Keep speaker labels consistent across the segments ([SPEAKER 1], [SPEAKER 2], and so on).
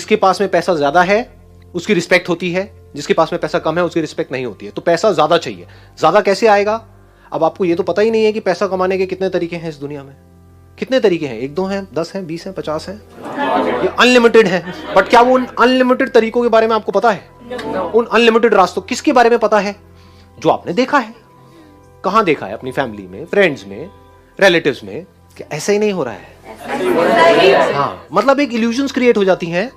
[SPEAKER 1] जिसके पास में पैसा ज्यादा है उसकी रिस्पेक्ट होती है, जिसके पास में पैसा कम है उसकी रिस्पेक्ट नहीं होती है। तो पैसा ज्यादा चाहिए। ज्यादा कैसे आएगा? अब आपको ये तो पता ही नहीं है कि पैसा कमाने के कितने तरीके हैं इस दुनिया में। कितने तरीके हैं? 1 2 हैं, 10 हैं, 20 हैं, 50 हैं, ये अनलिमिटेड है। बट क्या वो उन अनलिमिटेड तरीकों के बारे में आपको पता है? उन अनलिमिटेड रास्तों किसके बारे में पता है? जो आपने देखा है। कहां देखा है? अपनी फैमिली में, फ्रेंड्स में, रिलेटिव्स में। कि ऐसा ही नहीं हो रहा है। हाँ, मतलब एक इल्यूजन्स क्रिएट हो जाती हैं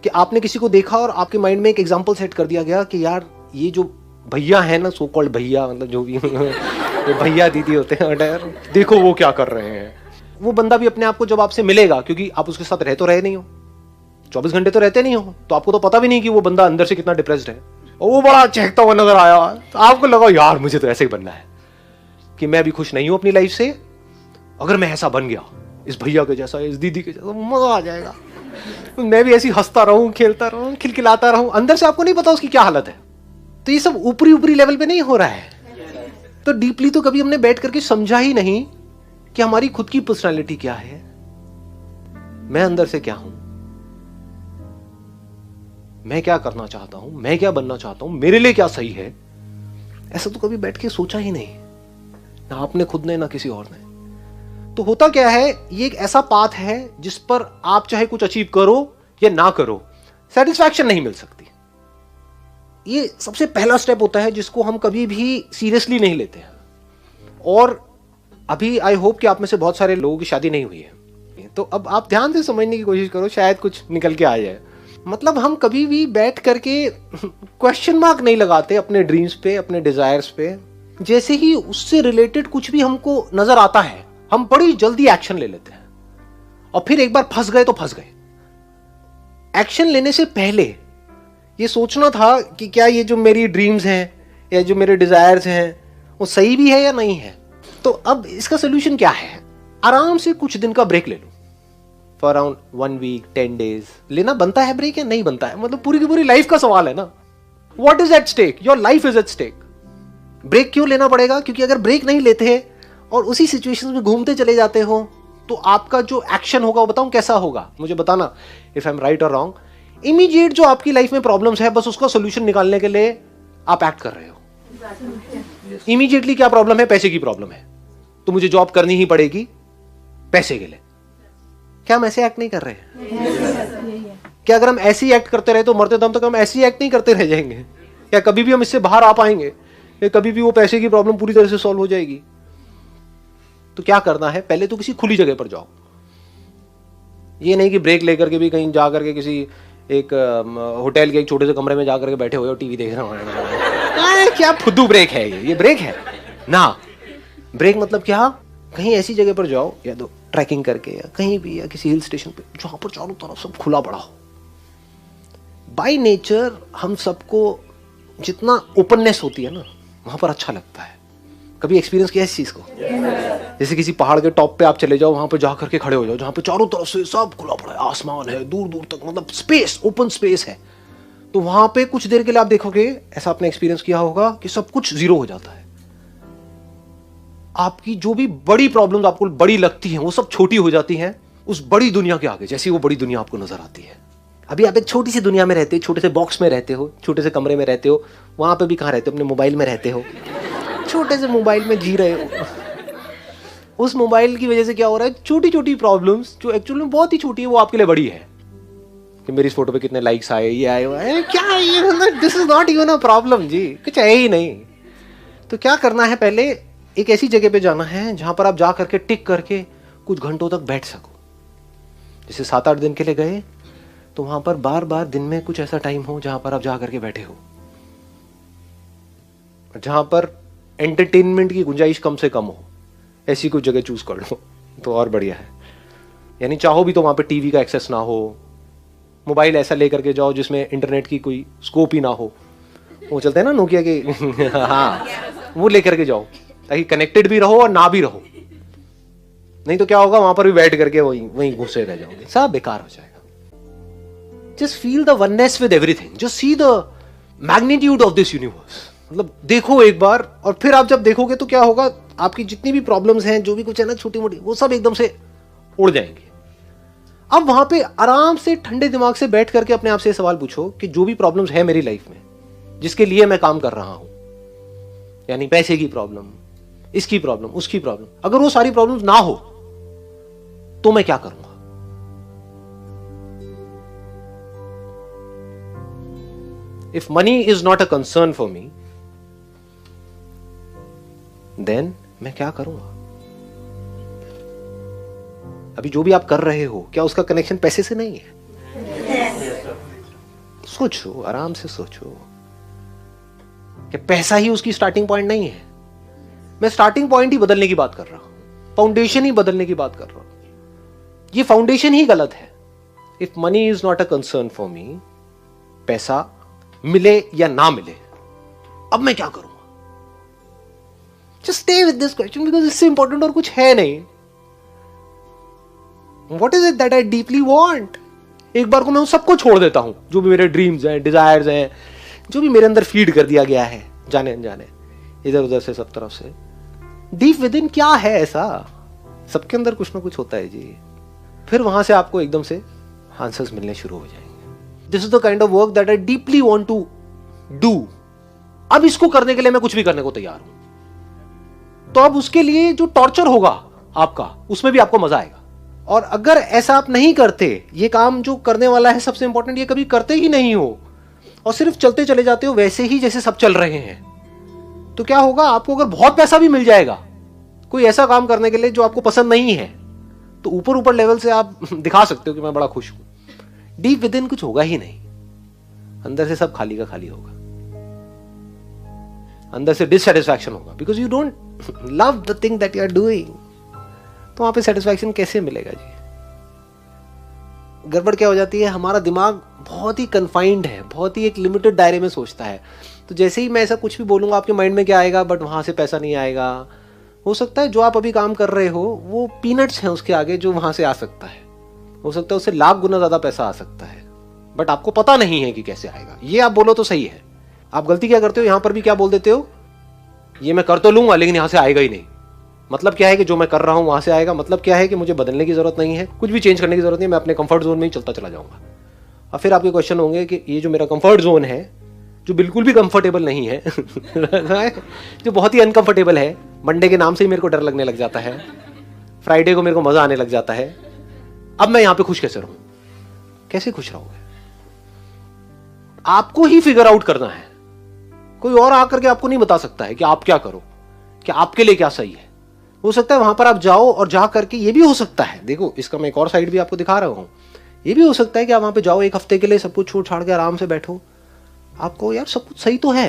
[SPEAKER 1] कि आपने किसी को देखा और आपके माइंड में एक एग्जांपल सेट कर दिया गया कि यार ये जो भैया है ना, सो कॉल्ड भैया, मतलब जो भी जो भैया दीदी होते हैं, देखो वो क्या कर रहे हैं। वो बंदा भी अपने आप को जब आपसे मिलेगा, क्योंकि आप उसके साथ रह तो रहे नहीं हो, 24 घंटे तो रहते नहीं हो, तो आपको तो पता भी नहीं कि वो बंदा अंदर से कितना डिप्रेस्ड है। और वो बड़ा चहकता हुआ नजर आया, तो आपको लगा यार मुझे तो ऐसे ही बनना है कि मैं भी खुश नहीं हूं अपनी लाइफ से, अगर मैं ऐसा बन गया इस भैया के जैसा, इस दीदी के जैसा, मजा आ जाएगा। मैं भी ऐसी हंसता रहूं, खेलता रहूं, खिलखिलाता रहूं। अंदर से आपको नहीं पता उसकी क्या हालत है। तो ये सब ऊपरी ऊपरी लेवल पे नहीं हो रहा है। तो डीपली तो कभी हमने बैठ करके समझा ही नहीं कि हमारी खुद की पर्सनालिटी क्या है, मैं अंदर से क्या हूं, मैं क्या करना चाहता हूं, मैं क्या बनना चाहता हूं, मेरे लिए क्या सही है। ऐसा तो कभी बैठ के सोचा ही नहीं, ना आपने खुद ने, ना किसी और ने। तो होता क्या है, ये एक ऐसा पाथ है जिस पर आप चाहे कुछ अचीव करो या ना करो, सेटिस्फैक्शन नहीं मिल सकती। ये सबसे पहला स्टेप होता है जिसको हम कभी भी सीरियसली नहीं लेते हैं। और अभी आई होप कि आप में से बहुत सारे लोगों की शादी नहीं हुई है, तो अब आप ध्यान से समझने की कोशिश करो, शायद कुछ निकल के आ जाए। मतलब हम कभी भी बैठ करके क्वेश्चन मार्क नहीं लगाते अपने ड्रीम्स पे, अपने डिजायर्स पे। जैसे ही उससे रिलेटेड कुछ भी हमको नजर आता है, हम बड़ी जल्दी एक्शन ले लेते हैं, और फिर एक बार फंस गए तो फंस गए। एक्शन लेने से पहले ये सोचना था कि क्या ये जो मेरी ड्रीम्स हैं या जो मेरे डिजायर्स हैं वो सही भी है या नहीं है। तो अब इसका सोल्यूशन क्या है? आराम से कुछ दिन का ब्रेक ले लो, फॉर अराउंड 1 वीक 10 डेज। लेना बनता है ब्रेक या नहीं बनता है, मतलब पूरी की पूरी लाइफ का सवाल है ना। What is at stake? Your life is at stake. Break क्यों लेना पड़ेगा? क्योंकि अगर ब्रेक नहीं लेते और उसी सिचुएशन में घूमते चले जाते हो, तो आपका जो एक्शन होगा वो बताऊं कैसा होगा, मुझे बताना इफ आई एम राइट और रॉन्ग। इमीडिएट जो आपकी लाइफ में प्रॉब्लम्स है, बस उसका सोल्यूशन निकालने के लिए आप एक्ट कर रहे हो। इमीडिएटली क्या प्रॉब्लम है? पैसे की प्रॉब्लम है, तो मुझे जॉब करनी ही पड़ेगी पैसे के लिए। क्या हम ऐसे एक्ट नहीं कर रहे हैं? क्या अगर हम ऐसे ही एक्ट करते रहे तो मरते दम तक हम ऐसे ही एक्ट नहीं करते रह जाएंगे? क्या कभी भी हम इससे बाहर आ पाएंगे? या कभी भी वो पैसे की प्रॉब्लम पूरी तरह से सॉल्व हो जाएगी? तो क्या करना है, पहले तो किसी खुली जगह पर जाओ। ये नहीं कि ब्रेक लेकर के भी कहीं जा करके किसी एक होटल के एक छोटे से कमरे में जाकर के बैठे हुए हो, टीवी देख रहे हो। क्या फुद्दू ब्रेक है ये ब्रेक है ना। ब्रेक मतलब क्या? कहीं ऐसी जगह पर जाओ, या तो ट्रैकिंग करके, या कहीं भी, या किसी हिल स्टेशन पे जहां पर चारों तरफ सब खुला पड़ा हो। बाय नेचर हम सबको जितना ओपननेस होती है ना, वहां पर अच्छा लगता है। कभी एक्सपीरियंस किया इस चीज को? जैसे किसी पहाड़ के टॉप पे आप चले जाओ, वहां पर जाकर के खड़े हो जाओ, जहां पे चारों तरफ से सब खुला पड़ा है, आसमान है दूर दूर तक, मतलब स्पेस, ओपन स्पेस है। तो वहां पे कुछ देर के लिए आप देखोगे, ऐसा आपने एक्सपीरियंस किया होगा कि सब कुछ जीरो हो जाता है। आपकी जो भी बड़ी प्रॉब्लम्स आपको बड़ी लगती हैं, वो सब छोटी हो जाती हैं उस बड़ी दुनिया के आगे, जैसी वो बड़ी दुनिया आपको नजर आती है। अभी आप एक छोटी सी दुनिया में रहते हो, छोटे से बॉक्स में रहते हो, छोटे से कमरे में रहते हो। वहां पे भी कहां रहते हो? अपने मोबाइल में रहते हो, छोटे से मोबाइल में जी रहे हो। उस मोबाइल की वजह से क्या हो रहा है, छोटी छोटी प्रॉब्लम्स जो एक्चुअली में बहुत ही छोटी है, वो आपके लिए बड़ी है। कि मेरी इस फोटो पे कितने लाइक्स आए, ये आए, वो आए, क्या है ये? This is not even a problem जी, कुछ है ही नहीं। तो क्या करना है, पहले एक ऐसी जगह पे जाना है जहां पर आप जा करके टिक करके कुछ घंटों तक बैठ सको। जैसे 7-8 दिन के लिए गए, तो वहां पर बार बार दिन में कुछ ऐसा टाइम हो जहां पर आप जा करके बैठे हो, जहां पर एंटरटेनमेंट की गुंजाइश कम से कम हो। ऐसी कोई जगह चूज कर लो तो और बढ़िया है। यानी चाहो भी तो वहां पे टीवी का एक्सेस ना हो, मोबाइल ऐसा लेकर के जाओ जिसमें इंटरनेट की कोई स्कोप ही ना हो। वो चलते हैं ना नोकिया के हाँ, वो लेकर के जाओ ताकि कनेक्टेड भी रहो और ना भी रहो। नहीं तो क्या होगा, वहां पर भी बैठ करके वहीं घुसे रह जाओगे, सब बेकार हो जाएगा। Just feel the oneness with everything, just see the magnitude of this universe. मतलब देखो एक बार, और फिर आप जब देखोगे तो क्या होगा, आपकी जितनी भी प्रॉब्लम्स हैं, जो भी कुछ है ना छोटी मोटी, वो सब एकदम से उड़ जाएंगी। अब वहां पे आराम से ठंडे दिमाग से बैठ करके अपने आप से सवाल पूछो कि जो भी प्रॉब्लम्स है मेरी लाइफ में, जिसके लिए मैं काम कर रहा हूं, यानी पैसे की प्रॉब्लम, इसकी प्रॉब्लम, उसकी प्रॉब्लम, अगर वो सारी प्रॉब्लम्स ना हो तो मैं क्या करूंगा? If money is not a concern for me, then मैं क्या करूंगा? अभी जो भी आप कर रहे हो, क्या उसका कनेक्शन पैसे से नहीं है? सोचो, आराम से सोचो कि पैसा ही उसकी स्टार्टिंग पॉइंट नहीं है। मैं स्टार्टिंग पॉइंट ही बदलने की बात कर रहा हूं, फाउंडेशन ही बदलने की बात कर रहा हूं। ये फाउंडेशन ही गलत है। If money is not a concern for मी, पैसा मिले या ना मिले, अब मैं क्या करूंगा? Just stay with this question because इससे इंपॉर्टेंट और कुछ है नहीं। What is it that I deeply want? एक बार को मैं उन सबको छोड़ देता हूं, जो भी मेरे ड्रीम्स हैं, डिजायर्स हैं, जो भी मेरे अंदर फीड कर दिया गया है जाने अनजाने, इधर उधर से, सब तरफ से। डीप विद इन क्या है ऐसा? सबके अंदर कुछ ना कुछ होता है जी। फिर वहां से आपको एकदम से आंसर्स मिलने शुरू हो जाएंगे। This is the kind of work that I deeply want to do. अब इसको करने के लिए मैं कुछ भी करने को तैयार हूं। तो अब उसके लिए जो टॉर्चर होगा आपका, उसमें भी आपको मजा आएगा। और अगर ऐसा आप नहीं करते, ये काम जो करने वाला है सबसे इंपॉर्टेंट, ये कभी करते ही नहीं हो और सिर्फ चलते चले जाते हो वैसे ही जैसे सब चल रहे हैं, तो क्या होगा? आपको अगर बहुत पैसा भी मिल जाएगा कोई ऐसा काम करने के लिए जो आपको पसंद नहीं है, तो ऊपर ऊपर लेवल से आप दिखा सकते हो कि मैं बड़ा खुश हूं। डीप विद इन कुछ होगा ही नहीं, अंदर से सब खाली का खाली होगा, अंदर से डिससैटिस्फैक्शन होगा, because you don't love the thing that you are doing. तो वहां पे सेटिस्फैक्शन कैसे मिलेगा जी? गड़बड़ क्या हो जाती है, हमारा दिमाग बहुत ही कन्फाइंड है, बहुत ही एक लिमिटेड दायरे में सोचता है। तो जैसे ही मैं ऐसा कुछ भी बोलूंगा, आपके माइंड में क्या आएगा? बट वहां से पैसा नहीं आएगा। हो सकता है जो आप अभी काम कर रहे हो वो पीनट्स हैं उसके आगे, जो वहां से आ सकता है। हो सकता है उससे लाख गुना ज्यादा पैसा आ सकता है, बट आपको पता नहीं है कि कैसे आएगा। ये आप बोलो तो सही है। आप गलती क्या करते हो, यहां पर भी क्या बोल देते हो, ये मैं कर तो लूंगा लेकिन यहां से आएगा ही नहीं। मतलब क्या है कि जो मैं कर रहा हूं वहां से आएगा। मतलब क्या है कि मुझे बदलने की जरूरत नहीं है, कुछ भी चेंज करने की जरूरत नहीं है, मैं अपने कंफर्ट जोन में ही चलता चला जाऊंगा। और फिर आपके क्वेश्चन होंगे कि ये जो मेरा कंफर्ट जोन है, जो बिल्कुल भी कंफर्टेबल नहीं है जो बहुत ही अनकंफर्टेबल है, मंडे के नाम से ही मेरे को डर लगने लग जाता है, फ्राइडे को मेरे को मजा आने लग जाता है, अब मैं यहां पे खुश कैसे रहूं? कैसे खुश रहोगे? आपको ही फिगर आउट करना है। कोई और आकर के आपको नहीं बता सकता है कि आप क्या करो, कि आपके लिए क्या सही है। हो सकता है वहां पर आप जाओ और जा करके, ये भी हो सकता है, देखो इसका मैं एक और साइड भी आपको दिखा रहा हूं, ये भी हो सकता है कि आप वहां पे जाओ, एक हफ्ते के लिए सब कुछ छोड़ छाड़ के आराम से बैठो, आपको यार सब कुछ सही तो है,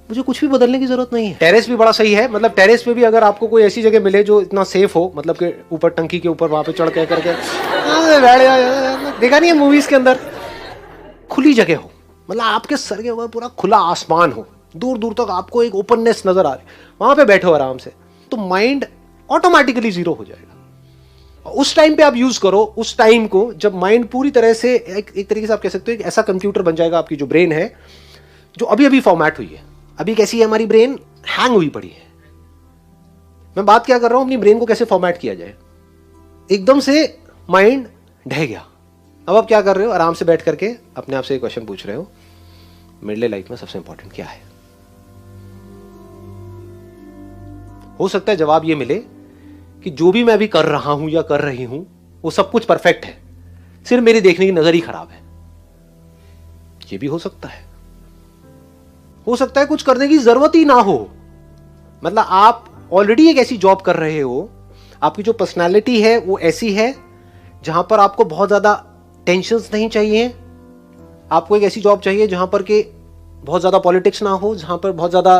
[SPEAKER 1] मुझे कुछ भी बदलने की जरूरत नहीं है। टेरेस भी बड़ा सही है, मतलब टेरेस पे भी अगर आपको कोई ऐसी जगह मिले जो इतना सेफ हो, मतलब कि ऊपर टंकी के ऊपर वहां पे चढ़ के करके देखा नहीं है मूवीज के अंदर, खुली जगह हो, मतलब आपके सर के ऊपर पूरा खुला आसमान हो, दूर दूर तक आपको एक ओपननेस नजर आ रही, वहां पे बैठो आराम से, तो माइंड ऑटोमेटिकली जीरो हो जाएगा। उस टाइम पे आप यूज करो उस टाइम को, जब माइंड पूरी तरह से एक तरीके से आप कह सकते हो एक ऐसा कंप्यूटर बन जाएगा, आपकी जो ब्रेन है जो अभी अभी फॉर्मेट हुई है। अभी कैसी है हमारी ब्रेन? हैंग हुई पड़ी है। मैं बात क्या कर रहा हूं, अपनी ब्रेन को कैसे फॉर्मेट किया जाए। एकदम से माइंड ढह गया, अब आप क्या कर रहे हो, आराम से बैठ करके अपने आप से एक क्वेश्चन पूछ रहे हो, मेरे लिए लाइफ में सबसे इंपॉर्टेंट क्या है। हो सकता है जवाब ये मिले कि जो भी मैं अभी कर रहा हूं या कर रही हूं वो सब कुछ परफेक्ट है, सिर्फ मेरी देखने की नजर ही खराब है। ये भी हो सकता है। हो सकता है कुछ करने की जरूरत ही ना हो, मतलब आप ऑलरेडी एक ऐसी जॉब कर रहे हो, आपकी जो पर्सनालिटी है वो ऐसी है जहां पर आपको बहुत ज्यादा टेंशन्स नहीं चाहिए। आपको एक ऐसी जॉब चाहिए जहां पर के बहुत ज्यादा पॉलिटिक्स ना हो, जहां पर बहुत ज्यादा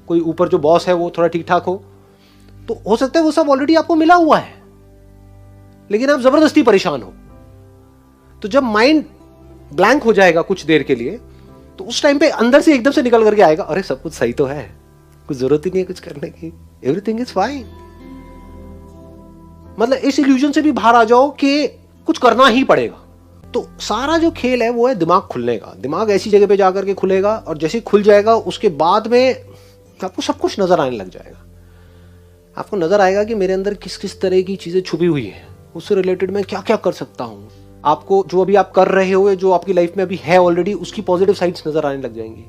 [SPEAKER 1] कोई ऊपर जो बॉस है वो थोड़ा ठीक ठाक हो। तो हो सकता है वो सब ऑलरेडी आपको मिला हुआ है, लेकिन आप जबरदस्ती परेशान हो। तो जब माइंड ब्लैंक हो जाएगा कुछ देर के लिए, तो उस टाइम पे अंदर से एकदम से निकल करके आएगा, अरे सब कुछ सही तो है, कुछ जरूरत ही नहीं है कुछ करने की, एवरीथिंग इज फाइन। मतलब इस इल्यूजन से भी बाहर आ जाओ कि कुछ करना ही पड़ेगा। तो सारा जो खेल है वो है दिमाग खुलने का। दिमाग ऐसी जगह पे जाकर के खुलेगा, और जैसे ही खुल जाएगा उसके बाद में आपको सब कुछ नजर आने लग जाएगा। आपको नजर आएगा कि मेरे अंदर किस किस तरह की चीजें छुपी हुई है, उससे रिलेटेड मैं क्या क्या कर सकता हूं। आपको जो अभी आप कर रहे हो, जो आपकी लाइफ में अभी है ऑलरेडी, उसकी पॉजिटिव साइड्स नजर आने लग जाएंगी,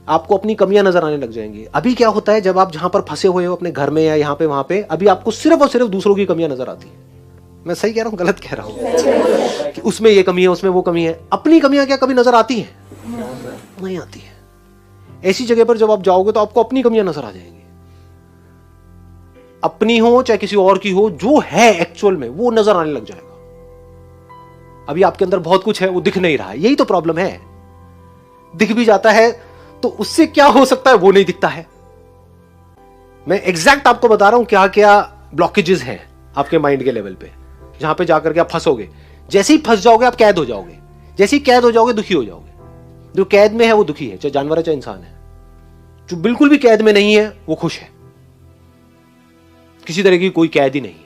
[SPEAKER 1] आपको अपनी कमियां नजर आने लग जाएंगी। अभी क्या होता है, जब आप जहां पर फंसे हुए हो अपने घर में या यहां पे वहां पे, अभी आपको सिर्फ और सिर्फ दूसरों की कमियां नजर आती है। मैं सही कह रहा हूं, गलत कह रहा हूं कि उसमें ये कमी है, उसमें वो कमी है। अपनी कमियां क्या कभी नजर आती हैं? नहीं आती है। ऐसी जगह पर जब आप जाओगे तो आपको अपनी कमियां नजर आ जाएंगी, अपनी हो चाहे किसी और की हो, जो है एक्चुअल में वो नजर आने लग जाएगा। अभी आपके अंदर बहुत कुछ है, वो दिख नहीं रहा है, यही तो प्रॉब्लम है। दिख भी जाता है तो उससे क्या हो सकता है, वो नहीं दिखता है। मैं एग्जैक्ट आपको बता रहा हूं क्या क्या ब्लॉकेजेस हैं आपके माइंड के लेवल पे, जहां पे जाकर के आप फंसोगे। जैसे ही फंस जाओगे आप कैद हो जाओगे, जैसे ही कैद हो जाओगे दुखी हो जाओगे। जो कैद में है वो दुखी है, चाहे जानवर है चाहे इंसान है। जो बिल्कुल भी कैद में नहीं है वो खुश है, किसी तरह की कोई कैद ही नहीं।